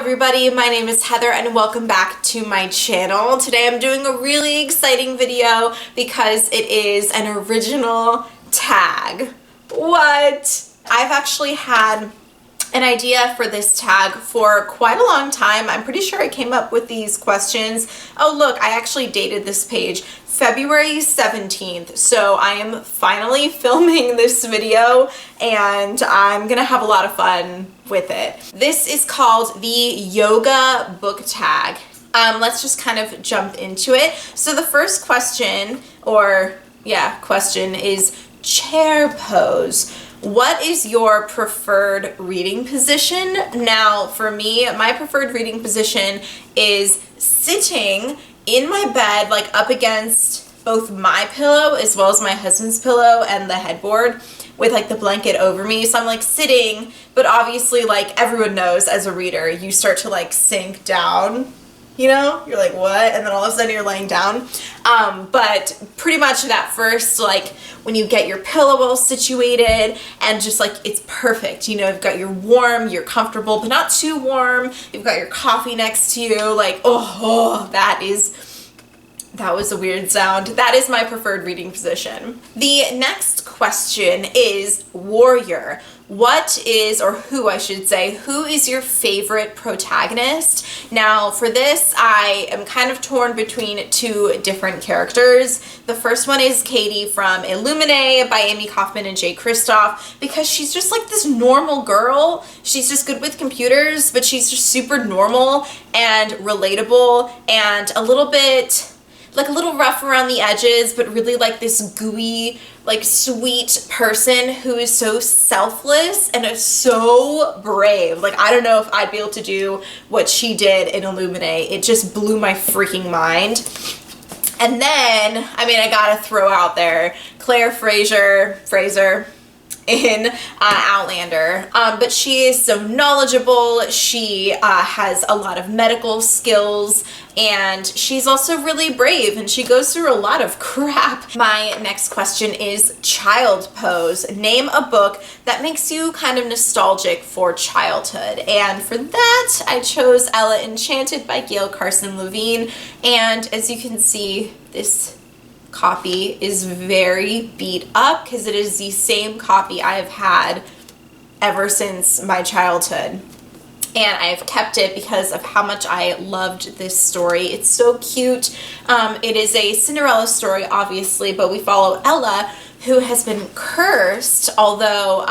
everybody, my name is Heather and welcome back to my channel. Today I'm doing a really exciting video because it is an original tag. What? I've actually had an idea for this tag for quite a long time. I'm pretty sure I came up with these questions. Oh look, I actually dated this page February 17th. So I am finally filming this video and I'm gonna have a lot of fun with it. This is called the yoga book tag. Let's just kind of jump into it. So the first question, question is chair pose. What is your preferred reading position? Now, for me, my preferred reading position is sitting in my bed, like up against both my pillow as well as my husband's pillow and the headboard with like the blanket over me. So I'm like sitting, but obviously like everyone knows as a reader, you start to like sink down. You know, you're like, what? And then all of a sudden you're laying down. But pretty much that first, like when you get your pillow all situated and just like, it's perfect. You know, you've got your warm, you're comfortable, but not too warm. You've got your coffee next to you. Like, that was a weird sound. That is my preferred reading position. The next question is warrior. What is, or who I should say, who is your favorite protagonist? Now for this, I am kind of torn between two different characters. The first one is Katie from Illuminae by Amy Kaufman and Jay Kristoff, because she's just like this normal girl. She's just good with computers, but she's just super normal and relatable and a little bit like a little rough around the edges, but really like this gooey, like sweet person who is so selfless and is so brave. Like, I don't know if I'd be able to do what she did in Illuminae. It just blew my freaking mind. And then, I mean, I gotta throw out there Claire Fraser in Outlander, but she is so knowledgeable. She has a lot of medical skills and she's also really brave and she goes through a lot of crap. My next question is child pose. Name a book that makes you kind of nostalgic for childhood, and for that I chose Ella Enchanted by Gail Carson Levine, and as you can see, this copy is very beat up because it is the same copy I have had ever since my childhood, and I've kept it because of how much I loved this story. It's so cute. It is a Cinderella story, obviously, but we follow Ella, who has been cursed, although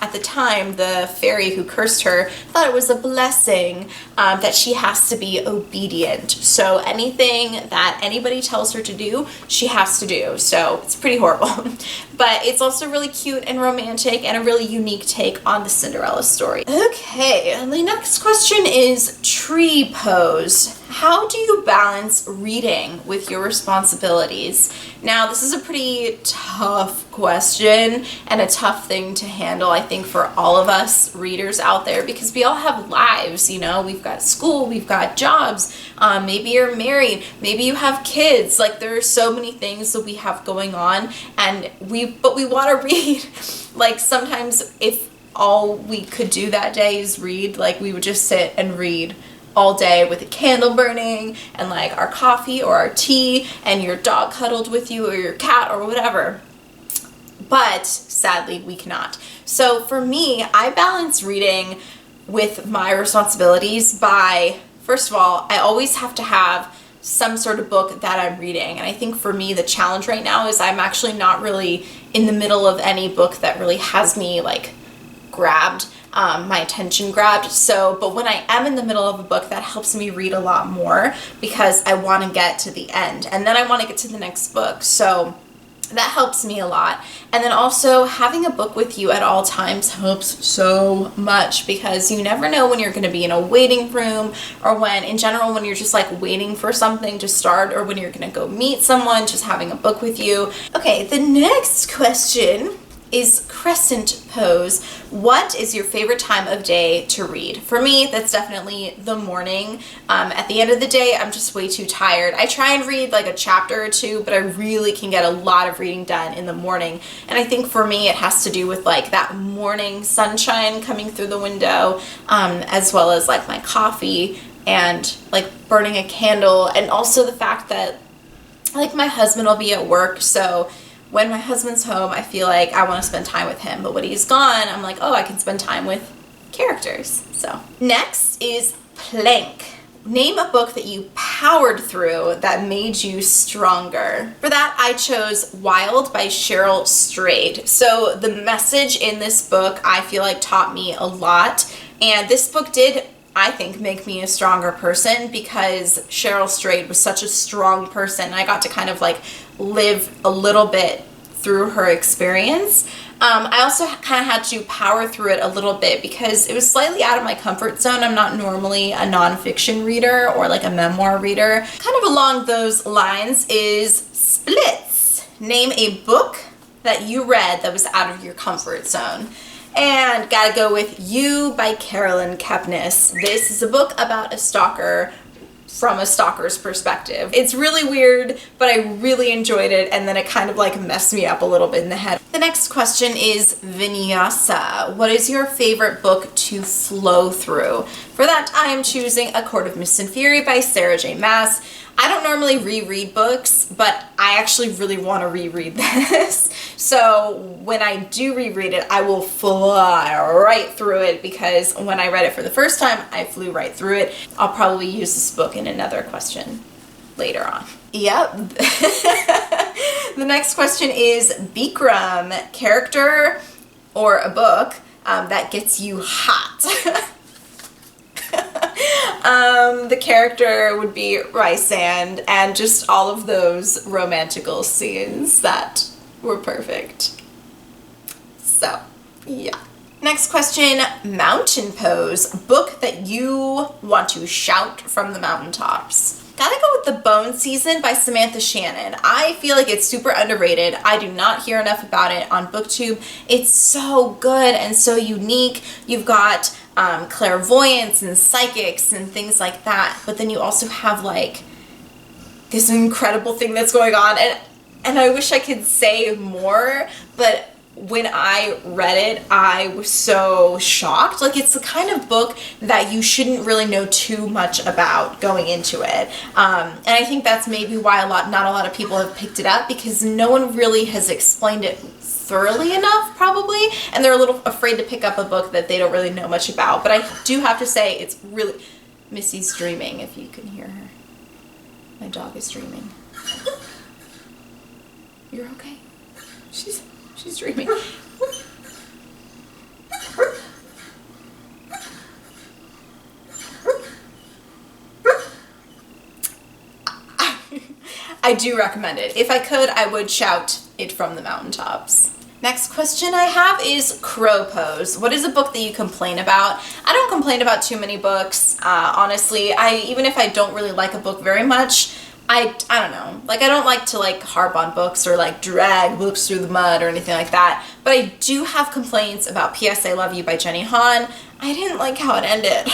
at the time, the fairy who cursed her thought it was a blessing, that she has to be obedient. So anything that anybody tells her to do, she has to do. So it's pretty horrible. But it's also really cute and romantic and a really unique take on the Cinderella story. Okay, and the next question is tree pose. How do you balance reading with your responsibilities? Now, this is a pretty tough question and a tough thing to handle, I think, for all of us readers out there, because we all have lives, you know, we've got school, we've got jobs, maybe you're married, maybe you have kids, like there are so many things that we have going on, and we want to read. Like sometimes if all we could do that day is read, like we would just sit and read all day with a candle burning and like our coffee or our tea and your dog cuddled with you or your cat or whatever. But sadly we cannot. So for me, I balance reading with my responsibilities by, first of all, I always have to have some sort of book that I'm reading. And I think for me, the challenge right now is I'm actually not really in the middle of any book that really has me like grabbed, my attention grabbed. So, but when I am in the middle of a book, that helps me read a lot more because I want to get to the end and then I want to get to the next book. So that helps me a lot. And then also having a book with you at all times helps so much, because you never know when you're going to be in a waiting room, or when in general when you're just like waiting for something to start, or when you're going to go meet someone. Just having a book with you. Okay, the next question is Crescent pose. What is your favorite time of day to read? For me, that's definitely the morning. At the end of the day, I'm just way too tired. I try and read like a chapter or two, but I really can get a lot of reading done in the morning. And I think for me, it has to do with like that morning sunshine coming through the window, as well as like my coffee and like burning a candle, and also the fact that like my husband will be at work, so when my husband's home, I feel like I want to spend time with him, but when he's gone, I'm like, oh, I can spend time with characters. So next is Plank. Name a book that you powered through that made you stronger. For that, I chose Wild by Cheryl Strayed. So the message in this book, I feel like taught me a lot, and this book did, I think, make me a stronger person because Cheryl Strayed was such a strong person. I got to kind of like live a little bit through her experience. I also kind of had to power through it a little bit because it was slightly out of my comfort zone. I'm not normally a nonfiction reader or like a memoir reader. Kind of along those lines is Splits. Name a book that you read that was out of your comfort zone. And gotta go with You by Carolyn Kepnes. This is a book about a stalker from a stalker's perspective. It's really weird, but I really enjoyed it, and then it kind of like messed me up a little bit in the head. The next question is Vinyasa. What is your favorite book to flow through? For that, I am choosing A Court of Mist and Fury by Sarah J. Maas. I don't normally reread books, but I actually really want to reread this. So when I do reread it, I will fly right through it because when I read it for the first time, I flew right through it. I'll probably use this book in another question later on. Yep. The next question is Bikram. Character or a book that gets you hot? The character would be Rysand, and just all of those romantical scenes that were perfect. So, yeah. Next question, Mountain Pose. Book that you want to shout from the mountaintops. Gotta go with The Bone Season by Samantha Shannon. I feel like it's super underrated. I do not hear enough about it on BookTube. It's so good and so unique. You've got clairvoyance and psychics and things like that, but then you also have like this incredible thing that's going on, and I wish I could say more, but when I read it, I was so shocked. Like, it's the kind of book that you shouldn't really know too much about going into it. And I think that's maybe why not a lot of people have picked it up, because no one really has explained it thoroughly enough, probably, and they're a little afraid to pick up a book that they don't really know much about. But I do have to say, it's really... Missy's dreaming, if you can hear her. My dog is dreaming. You're okay? She's dreaming. I do recommend it. If I could, I would shout it from the mountaintops. Next question I have is Crow Pose. What is a book that you complain about? I don't complain about too many books. Honestly, even if I don't really like a book very much, I don't know. Like, I don't like to like harp on books or like drag books through the mud or anything like that. But I do have complaints about P.S. I Love You by Jenny Han. I didn't like how it ended.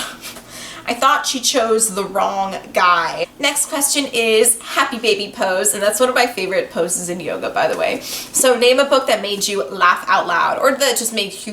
I thought she chose the wrong guy. Next question is Happy Baby Pose, and that's one of my favorite poses in yoga, by the way. So name a book that made you laugh out loud, or that just makes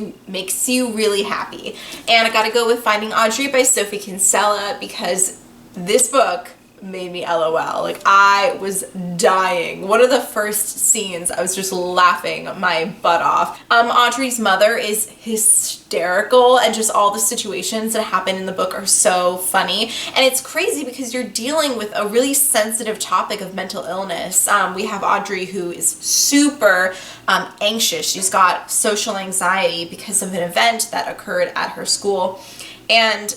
you really happy. And I gotta go with Finding Audrey by Sophie Kinsella, because this book made me LOL. Like, I was dying. One of the first scenes, I was just laughing my butt off. Audrey's mother is hysterical, and just all the situations that happen in the book are so funny. And it's crazy because you're dealing with a really sensitive topic of mental illness. We have Audrey, who is super anxious. She's got social anxiety because of an event that occurred at her school. And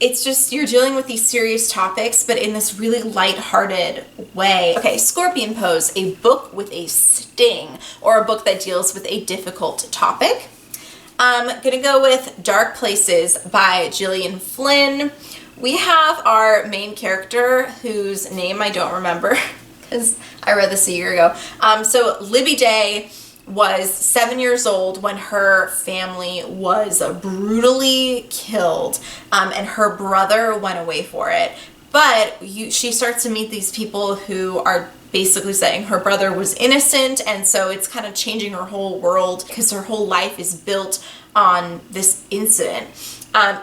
it's just, you're dealing with these serious topics, but in this really lighthearted way. Okay, Scorpion Pose, a book with a sting, or a book that deals with a difficult topic. I'm gonna go with Dark Places by Gillian Flynn. We have our main character, whose name I don't remember, because I read this a year ago. So Libby Day was 7 years old when her family was brutally killed, and her brother went away for it. But she starts to meet these people who are basically saying her brother was innocent, and so it's kind of changing her whole world because her whole life is built on this incident.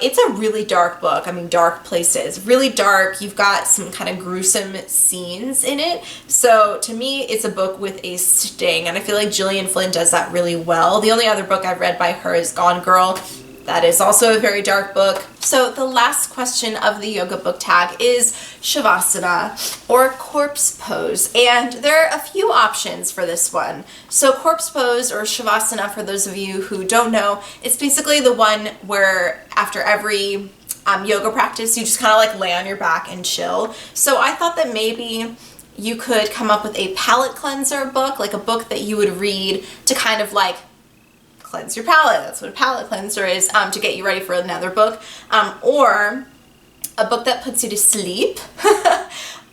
It's a really dark book. I mean, dark places, really dark. You've got some kind of gruesome scenes in it. So to me, it's a book with a sting, and I feel like Gillian Flynn does that really well. The only other book I've read by her is Gone Girl. That is also a very dark book. So the last question of the yoga book tag is Shavasana, or corpse pose. And there are a few options for this one. So corpse pose, or Shavasana, for those of you who don't know, it's basically the one where after every yoga practice, you just kind of like lay on your back and chill. So I thought that maybe you could come up with a palate cleanser book, like a book that you would read to kind of like cleanse your palate. That's what a palate cleanser is, to get you ready for another book, or a book that puts you to sleep,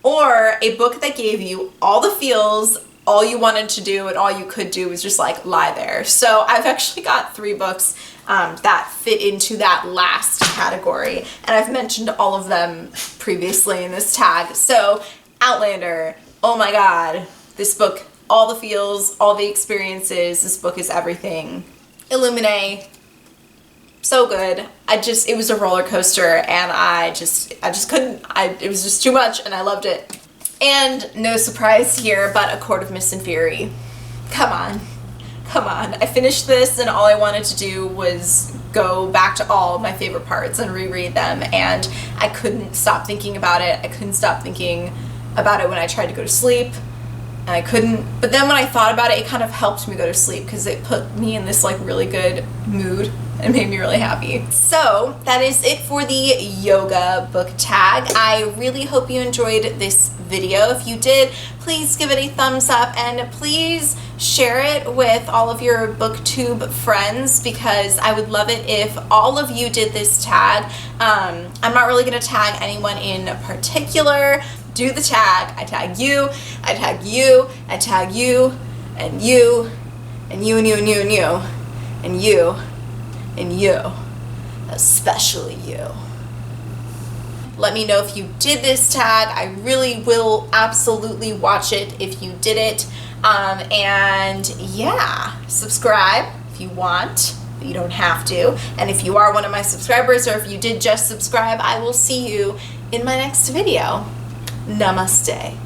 or a book that gave you all the feels, all you wanted to do and all you could do was just like lie there. So I've actually got 3 books that fit into that last category, and I've mentioned all of them previously in this tag. So Outlander, oh my god, this book, all the feels, all the experiences, this book is everything. Illuminae, so good. It was a roller coaster, and I just couldn't, it was just too much, and I loved it. And no surprise here, but A Court of Mist and Fury. Come on. I finished this, and all I wanted to do was go back to all of my favorite parts and reread them, and I couldn't stop thinking about it. I couldn't stop thinking about it when I tried to go to sleep. And I couldn't, but then when I thought about it, it kind of helped me go to sleep because it put me in this like really good mood and made me really happy. So that is it for the yoga book tag. I really hope you enjoyed this video. If you did, please give it a thumbs up, and please share it with all of your booktube friends, because I would love it if all of you did this tag. I'm not really going to tag anyone in particular. Do the tag. I tag you, I tag you, I tag you, and you, and you, and you, and you, and you, and you, and you, especially you. Let me know if you did this tag. I really will absolutely watch it if you did it. And yeah, subscribe if you want, but you don't have to. And if you are one of my subscribers, or if you did just subscribe, I will see you in my next video. Namaste.